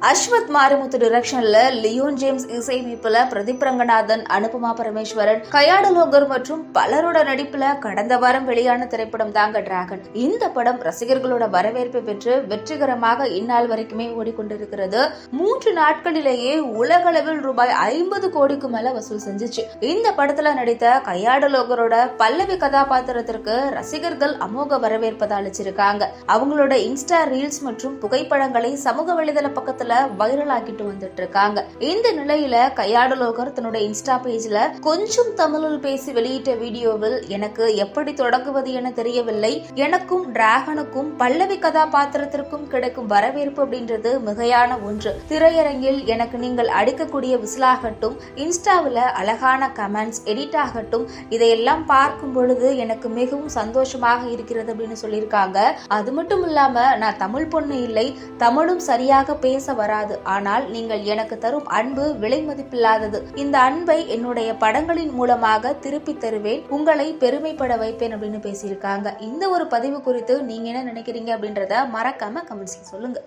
Ashwath Marimuthu டிரெக்ஷன்ல Leon James இசையமைப்புல Pradeep Ranganathan, Anupama Parameswaran, கயாடலோகர் மற்றும் பலரோட நடிப்புல கடந்த வாரம் வெளியான திரைப்படம் தாங்க டிராகன். இந்த படம் ரசிகர்களோட வரவேற்பை பெற்று வெற்றிகரமாக இந்நாள் வரைக்குமே ஓடிக்கொண்டிருக்கிறது. 3 நாட்களிலேயே உலகளவில் ரூபாய் 50 கோடிக்கு மேல வசூல் செஞ்சுச்சு. இந்த படத்துல நடித்த கயாடலோகரோட பல்லவி கதாபாத்திரத்திற்கு ரசிகர்கள் அமோக வரவேற்பதை அளிச்சிருக்காங்க. அவங்களோட இன்ஸ்டா ரீல்ஸ் மற்றும் புகைப்படங்களை சமூக வலைதள பக்கத்துல வைரல் ஆக்கிட்டு வந்துட்டு இருக்காங்க. இந்த நிலையில கயாடலோகர் தன்னோட இன்ஸ்டா பேஜ்ல கொஞ்சம் தமிழில் பேசி வெளியிட்ட வீடியோவில், எனக்கு எப்படி தொடங்குவது என தெரியவில்லை, எனக்கும் டிராகனுக்கும் பல்லவி கதாபாத்திரத்திற்கும் கிடைக்கும் வரவேற்பு அப்படின்றது மிகையான ஒன்று. திரையரங்கில் எனக்கு நீங்கள் அடிக்கக்கூடிய விசிலாகட்டும், இன்ஸ்டாவில் அழகான கமெண்ட்ஸ் எடிட் ஆகட்டும், இதையெல்லாம் பார்க்கும் பொழுது எனக்கு மிகவும் சந்தோஷமாக இருக்கிறது அப்படின்னு சொல்லியிருக்காங்க. அது மட்டும் இல்லாம, நான் தமிழ் பொண்ணு இல்லை, தமிழும் சரியாக பேச வராது, ஆனால் நீங்கள் எனக்கு தரும் அன்பு விலை மதிப்பில்லாதது. இந்த அன்பை என்னுடைய படங்களின் மூலமாக திருப்பி தருவேன், உங்களை பெருமைப்பட வைப்பேன் அப்படின்னு பேசியிருக்காங்க. இந்த ஒரு பதிவு குறித்து நீங்க என்ன நினைக்கிறீங்க அப்படின்றத மறக்காம கமெண்ட்ஸ்ல சொல்லுங்க.